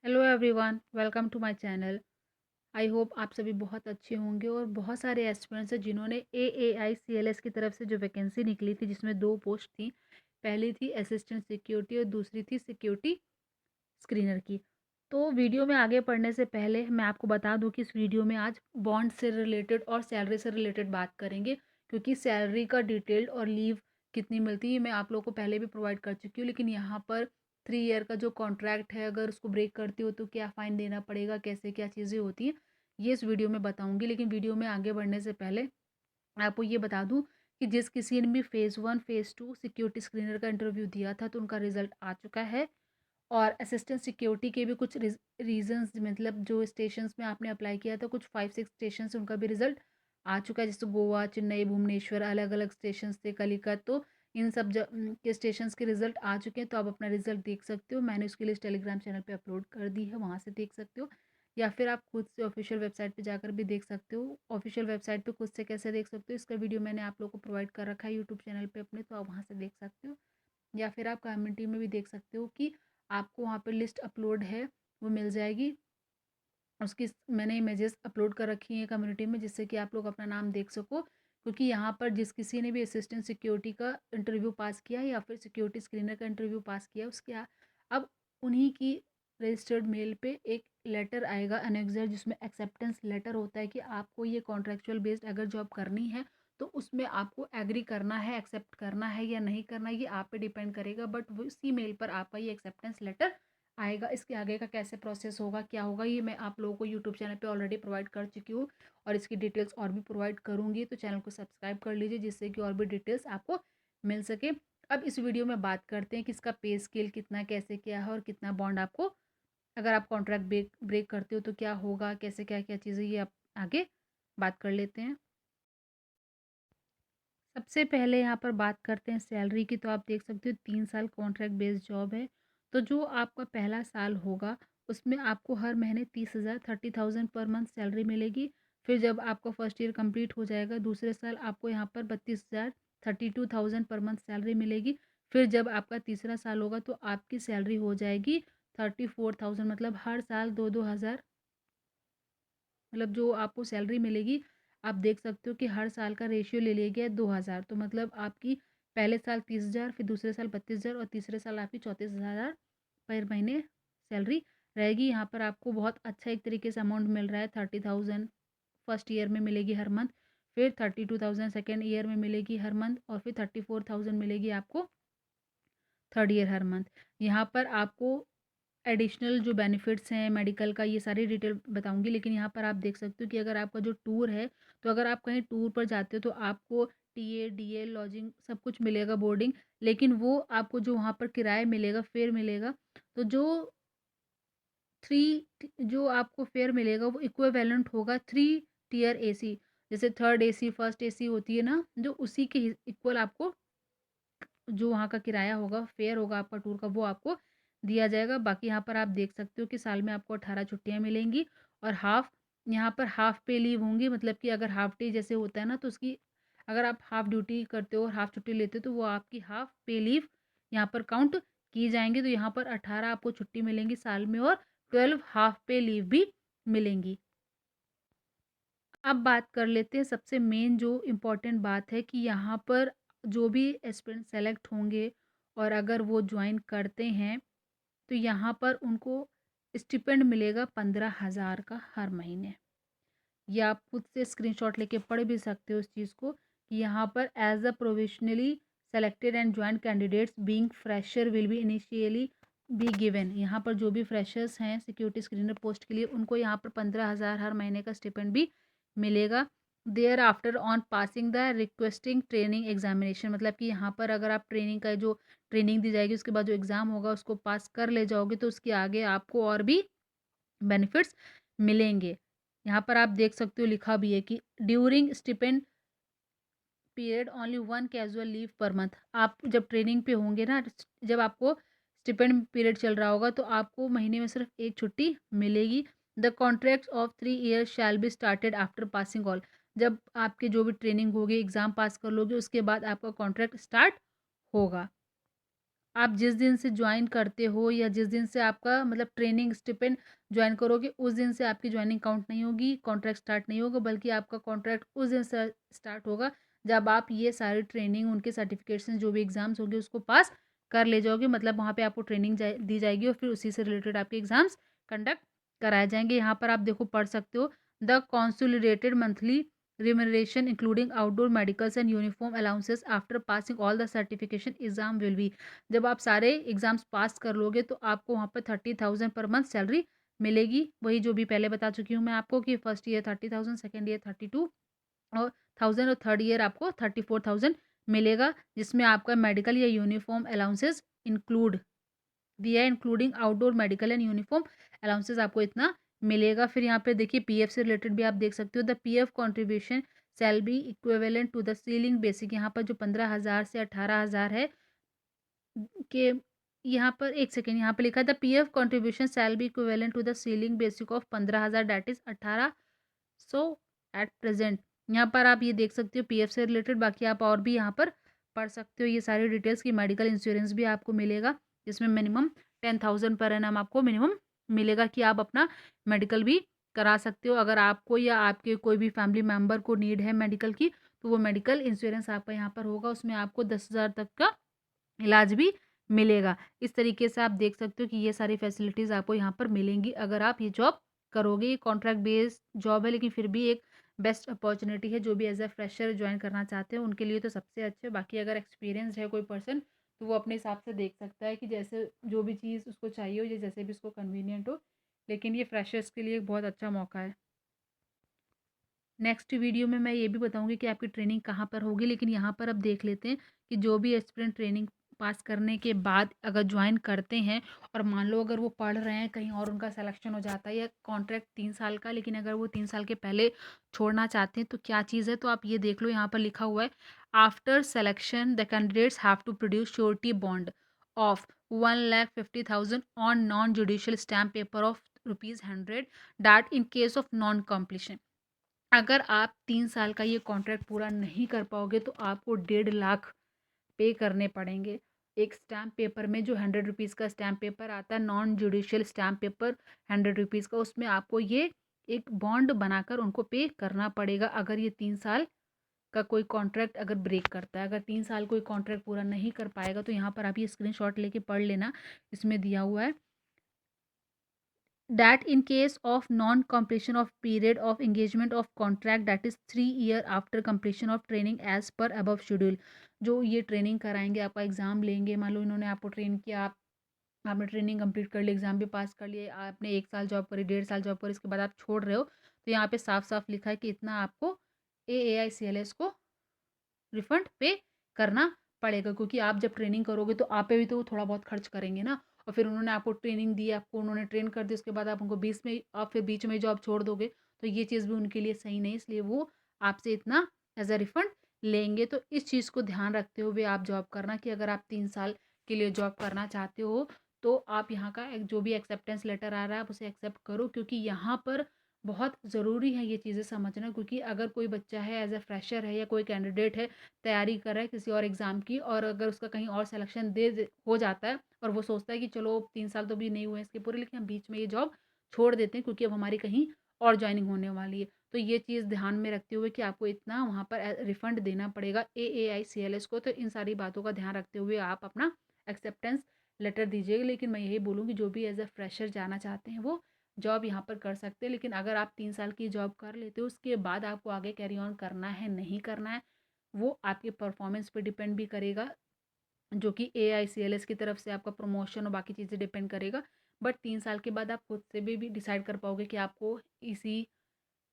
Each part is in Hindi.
Hello everyone, welcome to my channel. I hope आप सभी बहुत अच्छे होंगे और बहुत सारे एस्पिरेंट्स हैं जिन्होंने AAI CLS की तरफ से जो वैकेंसी निकली थी जिसमें दो पोस्ट थी। पहली थी असिस्टेंट सिक्योरिटी और दूसरी थी सिक्योरिटी स्क्रीनर की। तो वीडियो में आगे बढ़ने से पहले मैं आपको बता दूं कि इस वीडियो में आज बॉन्ड से रिलेटेड और सैलरी से रिलेटेड बात करेंगे, क्योंकि सैलरी का डिटेल्ड और लीव कितनी मिलती है मैं आप लोगों को पहले भी प्रोवाइड कर चुकी हूँ। लेकिन यहाँ पर 3 ईयर का जो कॉन्ट्रैक्ट है, अगर उसको ब्रेक करती हो तो क्या फ़ाइन देना पड़ेगा, कैसे क्या चीज़ें होती हैं, ये इस वीडियो में बताऊँगी। लेकिन वीडियो में आगे बढ़ने से पहले आपको ये बता दूँ कि जिस किसी ने भी फ़ेज़ 1 फ़ेज़ 2 सिक्योरिटी स्क्रीनर का इंटरव्यू दिया था तो उनका रिज़ल्ट आ चुका है। और असिस्टेंट सिक्योरिटी के भी कुछ रीजंस, मतलब जो स्टेशंस में आपने अप्लाई किया था, कुछ 5-6 स्टेशन उनका भी रिजल्ट आ चुका है, जैसे गोवा, चेन्नई, भुवनेश्वर, अलग अलग स्टेशन थे, कलिकत। तो इन सब के स्टेशन के रिजल्ट आ चुके हैं, तो आप अपना रिजल्ट देख सकते हो। मैंने उसकी लिस्ट टेलीग्राम चैनल पे अपलोड कर दी है, वहाँ से देख सकते हो, या फिर आप खुद से ऑफिशियल वेबसाइट पे जाकर भी देख सकते हो। ऑफिशियल वेबसाइट पे खुद से कैसे देख सकते हो, इसका वीडियो मैंने आप लोगों को प्रोवाइड कर रखा है यूट्यूब चैनल पे अपने, तो आप वहाँ से देख सकते हो। या फिर आप कम्युनिटी में भी देख सकते हो कि आपको वहाँ पर लिस्ट अपलोड है, वो मिल जाएगी। उसकी मैंने इमेजेस अपलोड कर रखी हैं कम्युनिटी में, जिससे कि आप लोग अपना नाम देख सको, क्योंकि यहाँ पर जिस किसी ने भी असिस्टेंट सिक्योरिटी का इंटरव्यू पास किया या फिर सिक्योरिटी स्क्रीनर का इंटरव्यू पास किया, उसके अब उन्हीं की रजिस्टर्ड मेल पे एक लेटर आएगा अनेक्सर, जिसमें एक्सेप्टेंस लेटर होता है कि आपको ये कॉन्ट्रेक्चुअल बेस्ड अगर जॉब करनी है तो उसमें आपको एग्री करना है, एक्सेप्ट करना है या नहीं करना है, ये आप पे डिपेंड करेगा। बट उसी मेल पर आपका ये एक्सेप्टेंस लेटर आएगा। इसके आगे का कैसे प्रोसेस होगा, क्या होगा, ये मैं आप लोगों को यूट्यूब चैनल पे ऑलरेडी प्रोवाइड कर चुकी हूँ और इसकी डिटेल्स और भी प्रोवाइड करूँगी। तो चैनल को सब्सक्राइब कर लीजिए, जिससे कि और भी डिटेल्स आपको मिल सके। अब इस वीडियो में बात करते हैं कि इसका पे स्केल कितना, कैसे क्या है और कितना बॉन्ड आपको, अगर आप कॉन्ट्रैक्ट ब्रेक करते हो तो क्या होगा, कैसे क्या क्या चीज़ें, ये आप आगे बात कर लेते हैं। सबसे पहले यहाँ पर बात करते हैं सैलरी की। तो आप देख सकते हो 3 साल कॉन्ट्रैक्ट बेस्ड जॉब है। तो जो आपका पहला साल होगा उसमें आपको हर महीने 30,000 30,000 पर मंथ सैलरी मिलेगी। फिर जब आपका फर्स्ट ईयर कंप्लीट हो जाएगा, दूसरे साल आपको यहाँ पर 32,000 32,000 पर मंथ सैलरी मिलेगी। फिर जब आपका तीसरा साल होगा तो आपकी सैलरी हो जाएगी 34,000, मतलब हर साल 2-2 हज़ार, मतलब जो आपको सैलरी मिलेगी, आप देख सकते हो कि हर साल का रेशियो ले लिया गया है 2,000। तो मतलब आपकी पहले साल 30,000, फिर दूसरे साल 32,000 और तीसरे साल आपकी 34,000 पर महीने सैलरी रहेगी। यहाँ पर आपको बहुत अच्छा एक तरीके से अमाउंट मिल रहा है। 30,000 फर्स्ट ईयर में मिलेगी हर मंथ, फिर 32,000 सेकेंड ईयर में मिलेगी हर मंथ, और फिर 34,000 मिलेगी आपको थर्ड ईयर हर मंथ। यहाँ पर आपको एडिशनल जो बेनिफिट्स हैं मेडिकल का, ये सारी डिटेल बताऊंगी। लेकिन यहाँ पर आप देख सकते हो कि अगर आपका जो टूर है, तो अगर आप कहीं टूर पर जाते हो तो आपको TA DA लॉजिंग सब कुछ मिलेगा, बोर्डिंग। लेकिन वो आपको जो वहाँ पर किराया मिलेगा, फेयर मिलेगा, तो जो थ्री जो आपको फेयर मिलेगा वो इक्विवेलेंट होगा 3 टियर AC। जैसे थर्ड AC फर्स्ट AC होती है ना, जो उसी के इक्वल आपको जो वहाँ का किराया होगा, फेयर होगा आपका टूर का, वो आपको दिया जाएगा। बाकी यहाँ पर आप देख सकते हो कि साल में आपको 18 छुट्टियाँ मिलेंगी और यहाँ पर हाफ पे लीव होंगी। मतलब कि अगर हाफ डे जैसे होता है ना, तो उसकी अगर आप हाफ ड्यूटी करते हो और हाफ छुट्टी लेते हो तो वो आपकी हाफ पे लीव यहाँ पर काउंट की जाएंगी। तो यहाँ पर 18 आपको छुट्टी मिलेंगी साल में और 12 हाफ पे लीव भी मिलेंगी। अब बात कर लेते हैं सबसे मेन जो इम्पोर्टेंट बात है, कि यहाँ पर जो भी एस्पिरेंट सेलेक्ट होंगे और अगर वो ज्वाइन करते हैं तो यहाँ पर उनको स्टिपेंड मिलेगा 15,000 का हर महीने। या आप खुद से स्क्रीनशॉट लेके पढ़ भी सकते हो इस चीज़ को, कि यहाँ पर as a provisionally selected and joint candidates being fresher will be initially be given. यहाँ पर जो भी फ्रेशर्स हैं सिक्योरिटी स्क्रीनर पोस्ट के लिए, उनको यहाँ पर 15,000 हर महीने का स्टिपेंड भी मिलेगा। Thereafter on passing the requesting training examination, मतलब कि यहाँ पर अगर आप ट्रेनिंग का जो ट्रेनिंग दी जाएगी उसके बाद जो एग्ज़ाम होगा उसको पास कर ले जाओगे, तो उसके आगे आपको और भी बेनिफिट्स मिलेंगे। यहाँ पर आप देख सकते हो लिखा भी है कि during stipend period only 1 casual leave per month. आप जब ट्रेनिंग पे होंगे ना, जब आपको स्टिपेंड पीरियड चल रहा होगा, तो आपको महीने में सिर्फ एक छुट्टी मिलेगी। The contract of 3 year shall be started after passing all. जब आपकी जो भी ट्रेनिंग होगी, एग्ज़ाम पास कर लोगे, उसके बाद आपका कॉन्ट्रैक्ट स्टार्ट होगा। आप जिस दिन से ज्वाइन करते हो या जिस दिन से आपका मतलब ट्रेनिंग स्टिपेंड ज्वाइन करोगे उस दिन से आपकी ज्वाइनिंग काउंट नहीं होगी, कॉन्ट्रैक्ट स्टार्ट नहीं होगा, बल्कि आपका कॉन्ट्रैक्ट उस दिन से स्टार्ट होगा जब आप ये सारी ट्रेनिंग, उनके सर्टिफिकेट्स जो भी एग्जाम्स होंगे उसको पास कर ले जाओगे। मतलब वहाँ पे आपको ट्रेनिंग दी जाएगी और फिर उसी से रिलेटेड आपके एग्जाम्स कंडक्ट कराए जाएंगे। यहाँ पर आप देखो पढ़ सकते हो, the consolidated monthly remuneration including outdoor medicals and uniform allowances after passing all the certification exam will be। जब आप सारे एग्जाम्स पास कर लोगे तो आपको वहाँ पर 30,000 पर मंथ सैलरी मिलेगी। वही जो भी पहले बता चुकी हूँ मैं आपको कि फर्स्ट ईयर 30,000, सेकेंड ईयर 32 और 1000 और थर्ड ईयर आपको 34,000 मिलेगा, जिसमें आपका मेडिकल या यूनिफॉर्म अलाउंसेस इंक्लूड दिया है, including outdoor medical and uniform allowances आपको इतना मिलेगा। फिर यहाँ पे देखिए पीएफ से रिलेटेड भी आप देख सकते हो, the PF contribution shall be equivalent to the ceiling basic. यहाँ पर जो 15,000 से 18,000 है के, यहाँ पर एक सेकेंड, यहाँ पर लिखा है the PF contribution shall be equivalent to the ceiling basic of 15,000 that is 1800 at present. यहाँ पर आप ये देख सकते हो पीएफ से रिलेटेड। बाकी आप और भी यहाँ पर पढ़ सकते हो ये सारी डिटेल्स की। मेडिकल इंश्योरेंस भी आपको मिलेगा जिसमें मिनिमम 10,000 पर एनम आपको मिनिमम मिलेगा कि आप अपना मेडिकल भी करा सकते हो। अगर आपको या आपके कोई भी फैमिली मेम्बर को नीड है मेडिकल की तो वो मेडिकल इंश्योरेंस आपका यहाँ पर होगा, उसमें आपको 10,000 तक का इलाज भी मिलेगा। इस तरीके से आप देख सकते हो कि ये सारी फैसिलिटीज़ आपको यहाँ पर मिलेंगी अगर आप ये जॉब करोगे। ये कॉन्ट्रैक्ट बेस्ड जॉब है लेकिन फिर भी एक बेस्ट अपॉर्चुनिटी है। जो भी एज अ फ्रेशर ज्वाइन करना चाहते हैं उनके लिए तो सबसे अच्छे। बाकी अगर एक्सपीरियंस है कोई पर्सन तो वो अपने हिसाब से देख सकता है कि जैसे जो भी चीज़ उसको चाहिए हो या जैसे भी उसको कन्वीनियंट हो, लेकिन ये फ्रेशर्स के लिए एक बहुत अच्छा मौका है। नेक्स्ट वीडियो में मैं ये भी बताऊंगी कि आपकी ट्रेनिंग कहाँ पर होगी, लेकिन यहाँ पर अब देख लेते हैं कि जो भी एस्पिरेंट ट्रेनिंग पास करने के बाद अगर ज्वाइन करते हैं और मान लो अगर वो पढ़ रहे हैं कहीं और उनका सिलेक्शन हो जाता है या कॉन्ट्रैक्ट 3 साल का, लेकिन अगर वो 3 साल के पहले छोड़ना चाहते हैं तो क्या चीज़ है, तो आप ये देख लो यहाँ पर लिखा हुआ है after selection the candidates have to produce surety bond of 1,50,000 on non judicial stamp paper of ₹100 that in case of non completion. अगर आप 3 साल का ये कॉन्ट्रैक्ट पूरा नहीं कर पाओगे तो आपको 1.5 लाख पे करने पड़ेंगे। एक स्टैम्प पेपर में जो 100 रुपीज़ का स्टैम्प पेपर आता है, non judicial stamp paper 100 rupees का, उसमें आपको ये एक बॉन्ड बनाकर उनको पे करना पड़ेगा अगर ये 3 साल का कोई कॉन्ट्रैक्ट अगर ब्रेक करता है। अगर 3 साल कोई कॉन्ट्रैक्ट पूरा नहीं कर पाएगा तो यहाँ पर आप ये स्क्रीनशॉट लेके पढ़ लेना, इसमें दिया हुआ है that in case of non-completion of period of engagement of contract that is 3 year after completion of training as per above schedule। जो ये ट्रेनिंग कराएंगे, आपका एग्ज़ाम लेंगे, मान लो इन्होंने आपको ट्रेन किया, आपने ट्रेनिंग कंप्लीट कर ली, एग्ज़ाम भी पास कर लिए, आपने 1 साल जॉब करी, 1.5 साल जॉब करी, इसके बाद आप छोड़ रहे हो तो यहाँ पे साफ साफ लिखा है कि इतना आपको AAICLS को रिफंड पे करना पड़ेगा। क्योंकि आप जब ट्रेनिंग करोगे तो आप पे भी तो वो थोड़ा बहुत खर्च करेंगे ना, और फिर उन्होंने आपको ट्रेनिंग दी, आपको उन्होंने ट्रेन कर दिया, उसके बाद आप उनको बीच में जॉब छोड़ दोगे तो ये चीज़ भी उनके लिए सही नहीं, इसलिए वो आपसे इतना एज अ रिफंड लेंगे। तो इस चीज़ को ध्यान रखते हुए आप जॉब करना कि अगर आप 3 साल के लिए जॉब करना चाहते हो तो आप यहाँ का जो भी एक्सेप्टेंस लेटर आ रहा है आप उसे एक्सेप्ट करो, क्योंकि यहाँ पर बहुत ज़रूरी है ये चीज़ें समझना। क्योंकि अगर कोई बच्चा है एज अ फ्रेशर है या कोई कैंडिडेट है तैयारी कर रहा है किसी और एग्ज़ाम की, और अगर उसका कहीं और सिलेक्शन हो जाता है और वो सोचता है कि चलो 3 साल तो भी नहीं हुए इसके पूरे, लेकिन हम बीच में ये जॉब छोड़ देते हैं क्योंकि अब हमारी कहीं और ज्वाइनिंग होने वाली है, तो ये चीज़ ध्यान में रखते हुए कि आपको इतना वहाँ पर रिफंड देना पड़ेगा AAICLS को। तो इन सारी बातों का ध्यान रखते हुए आप अपना एक्सेप्टेंस लेटर दीजिएगा। लेकिन मैं यही बोलूँगी जो भी एज अ फ्रेशर जाना चाहते हैं वो जॉब यहाँ पर कर सकते हैं। लेकिन अगर आप 3 साल की जॉब कर लेते हो उसके बाद आपको आगे कैरी ऑन करना है नहीं करना है वो आपके परफॉर्मेंस पे डिपेंड भी करेगा, जो कि AICLS की तरफ से आपका प्रमोशन और बाकी चीज़ें डिपेंड करेगा। बट 3 साल के बाद आप खुद से भी डिसाइड कर पाओगे कि आपको इसी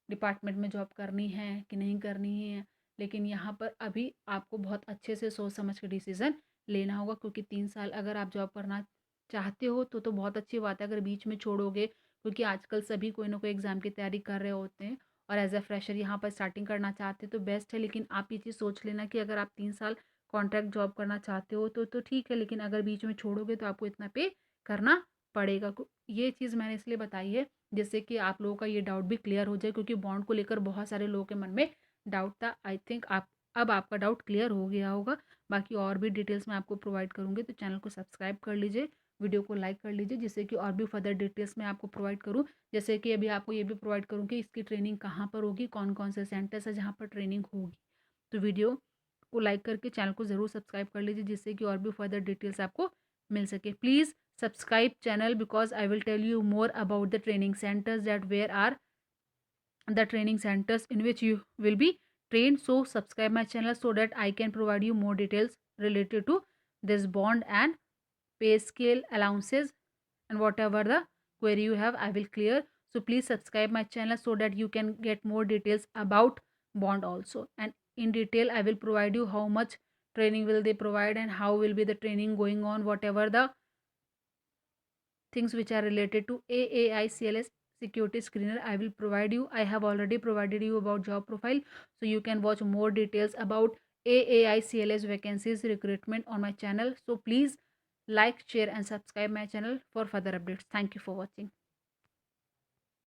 डिपार्टमेंट में जॉब करनी है कि नहीं करनी है। लेकिन यहाँ पर अभी आपको बहुत अच्छे से सोच समझ के डिसीज़न लेना होगा, क्योंकि 3 साल अगर आप जॉब करना चाहते हो तो बहुत अच्छी बात है। अगर बीच में छोड़ोगे, क्योंकि आजकल सभी कोई ना कोई एग्ज़ाम की तैयारी कर रहे होते हैं और एज अ फ्रेशर यहाँ पर स्टार्टिंग करना चाहते हैं तो बेस्ट है। लेकिन आप ये चीज़ सोच लेना कि अगर आप 3 साल कॉन्ट्रैक्ट जॉब करना चाहते हो तो ठीक है, लेकिन अगर बीच में छोड़ोगे तो आपको इतना पे करना पड़ेगा। ये चीज़ मैंने इसलिए बताई है जिससे कि आप लोगों का ये डाउट भी क्लियर हो जाए, क्योंकि बॉन्ड को लेकर बहुत सारे लोगों के मन में डाउट था। आई थिंक आप अब आपका डाउट क्लियर हो गया होगा। बाकी और भी डिटेल्स मैं आपको प्रोवाइड करूँगी, तो चैनल को सब्सक्राइब कर लीजिए, वीडियो को लाइक कर लीजिए, जिससे कि और भी फर्दर डिटेल्स मैं आपको प्रोवाइड करूँ। जैसे कि अभी आपको ये भी प्रोवाइड करूँ कि इसकी ट्रेनिंग कहाँ पर होगी, कौन-कौन से सेंटर्स है जहाँ पर ट्रेनिंग होगी। तो वीडियो को लाइक करके चैनल को ज़रूर सब्सक्राइब कर लीजिए, जिससे कि और भी फर्दर डिटेल्स आपको मिल सके। Please subscribe channel because I will tell you more about the training centers, that where are the training centers in which you will be trained. So subscribe my channel so that I can provide you more details related to this bond and pay scale, allowances, and whatever the query you have, I will clear. So please subscribe my channel so that you can get more details about bond also, and in detail I will provide you how much training will they provide and how will be the training going on, whatever the things which are related to AAICLS security screener I will provide you. I have already provided you about job profile, so you can watch more details about AAICLS vacancies recruitment on my channel. So please like, share and subscribe my channel for further updates. Thank you for watching.